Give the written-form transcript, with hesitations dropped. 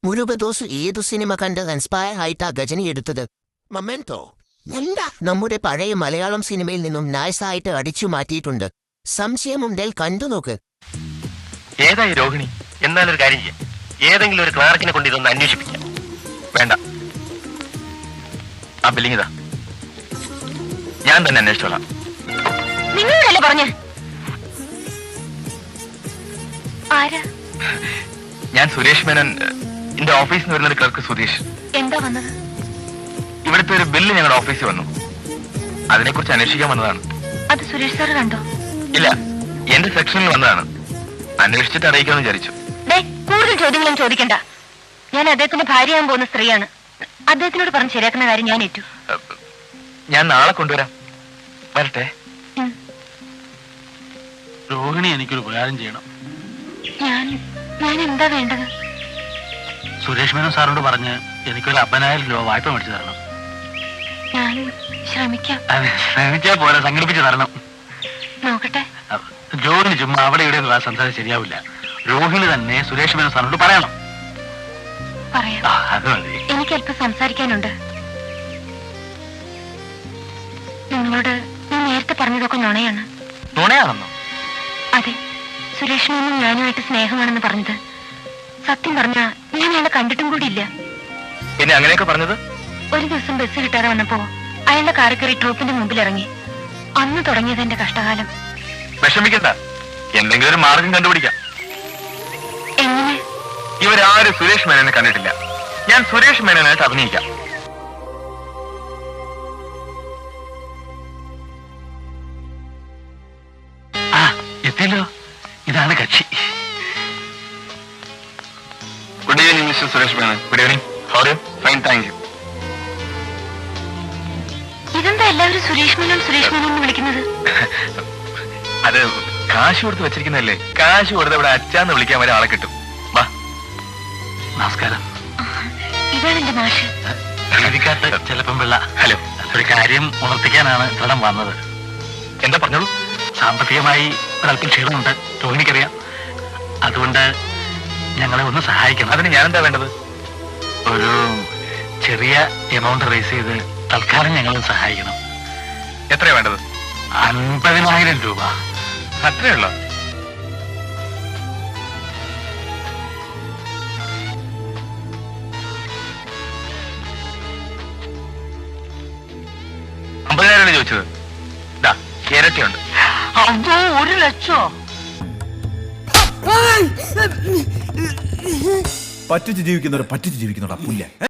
മുരുകദോസ് ഏതു സിനിമ കണ്ട് ഇൻസ്പയർ ആയിട്ടാ ഗജനി എടുത്തത്? മൊമെന്റോ. എന്താ? നമ്മുടെ പഴയ മലയാളം സിനിമയിൽ നിന്നും നൈസായിട്ട് അടിച്ചു മാറ്റിയിട്ടുണ്ട്. സംശയമുണ്ടെങ്കിൽ കണ്ടു നോക്ക്. ഏതായി രോഹിണി? എന്നാലൊരു കാര്യം ചെയ്യാം, ഏതെങ്കിലും ഒരു ക്ലാർക്കിനെ കൊണ്ട് ഇതൊന്ന് അന്വേഷിപ്പിക്കാം. വേണ്ട, ആ ബില്ലിംഗ് ഇതാ, ഞാൻ തന്നെ അന്വേഷിച്ചോളാം. നിങ്ങളല്ലേ പറഞ്ഞേ? ആരാ? ഞാൻ സുരേഷ് മേനൻ, എന്റെ ഓഫീസിൽ നിന്ന് വരുന്ന ഒരു ക്ലർക്ക് സുധീഷ്. എന്താ വന്നത്? ഇവിടുത്തെ ഒരു ബില്ല് ഞങ്ങളുടെ ഓഫീസിൽ വന്നു, അതിനെക്കുറിച്ച് അന്വേഷിക്കാൻ വന്നതാണ്. അത് സുരേഷ് സാറ് കണ്ടോ? ഇല്ല, എന്റെ സെക്ഷനിൽ വന്നതാണ്. അന്വേഷിച്ചിട്ട് അറിയിക്കാമെന്ന് വിചാരിച്ചു. കൂടുതൽ ചോദ്യങ്ങളും ചോദിക്കണ്ട. ഞാൻ അദ്ദേഹത്തിന്റെ ഭാര്യയാകാൻ പോകുന്ന സ്ത്രീയാണ്. അദ്ദേഹത്തിനോട് പറഞ്ഞ് ശരിയാക്കുന്ന കാര്യം ഞാൻ ഏറ്റു. ഞാൻ നാളെ കൊണ്ടുവരാം. വരട്ടെ. രോഹിണി, എനിക്കൊരു ഉപകാരം ചെയ്യണം. ഞാൻ എന്താ വേണ്ടത്? സുരേഷ് മേനോൻ സാറിനോട് പറഞ്ഞ് എനിക്കൊരു 50,000 രൂപ വായ്പ മേടിച്ചു തരണം. ഞാൻ ശ്രമിക്കാം. ശ്രമിച്ചാ പോലെ സംഘടിപ്പിച്ച് തരണം. നോക്കട്ടെ. രോഹിണി ചുമ്മാ അവിടെ ഇവിടെ സംസാരിച്ച് ശരിയാവില്ല. രോഹിണി തന്നെ സുരേഷ് മേനോൻ സാറിനോട് പറയണം. പറയാം. അത് മതി. എനിക്ക് അല്പം സംസാരിക്കാനുണ്ട്. നിങ്ങളോട് ഞാൻ നേരത്തെ പറഞ്ഞതൊക്കെ നുണയാണ്. നുണയാണെന്നോ? അതെ, സുരേഷ് മേനോനും ഞാനുമായിട്ട് സ്നേഹമാണെന്ന് പറഞ്ഞത് സത്യം പറഞ്ഞാ ഞാൻ അയാളെ കണ്ടിട്ടും കൂടിയില്ല. പിന്നെ അങ്ങനെയൊക്കെ പറഞ്ഞത്? ഒരു ദിവസം ബസ് കിട്ടാതെ വന്നപ്പോ അയാളുടെ കാറിൽ കയറി ട്രൂപ്പിന്റെ മുമ്പിൽ ഇറങ്ങി. അന്ന് തുടങ്ങിയത് എന്റെ കഷ്ടകാലം. വിഷമിക്കണ്ട, എന്തെങ്കിലും ഒരു മാർഗം കണ്ടുപിടിക്കാം. എങ്ങനെ? ഇവരാരും സുരേഷ് മേനോനെ കണ്ടിട്ടില്ല. ഞാൻ സുരേഷ് മേനോനായിട്ട് അഭിനയിക്കാം. എത്തിയല്ലോ, ഇതാണ് കക്ഷി. Good evening mister Suresh Menon. Good evening. How are you? Fine, thank you. ഇതെന്താ എല്ലാവരും സുരേഷ് മേനോൻ സുരേഷ് മേനോൻ എന്ന് വിളിക്കുന്നത്? അത് കാശ് കൊടുത്ത് വെച്ചിരിക്കുന്നതല്ലേ. കാശ് കൊടുത്ത് ഇവിടെ അച്ഛാന്ന് വിളിക്കാൻ വരെ ആളെ കിട്ടും. വാ. നമസ്കാരം. ഇതാണ് എന്റെ മാഷ്. രീതിക്കാട്ട് ചെലപ്പം പിള്ള. ഹലോ. ഒരു കാര്യം ഉണർത്തിക്കാനാണ് ഇടം വന്നത്. എന്താ പറഞ്ഞോളൂ. സാമ്പത്തികമായി ഒരല്പം ക്ഷീണമുണ്ട്, രോഹിണിക്കറിയാം. അതുകൊണ്ട് ഞങ്ങളെ ഒന്ന് സഹായിക്കണം. അതിന് ഞാനെന്താ വേണ്ടത്? ഒരു ചെറിയ എമൗണ്ട് റേസ് ചെയ്ത് തൽക്കാലം ഞങ്ങളെ സഹായിക്കണം. എത്രയാ വേണ്ടത്? 50,000 രൂപ. അത്രയുള്ളോ? $50,000 ചോദിച്ചത്. ഇരട്ടിയുണ്ട്. അതോ 1 ലക്ഷം? പറ്റിച്ച് ജീവിക്കുന്നവരെ പറ്റിച്ച് ജീവിക്കുന്നവരാ പുല്ല.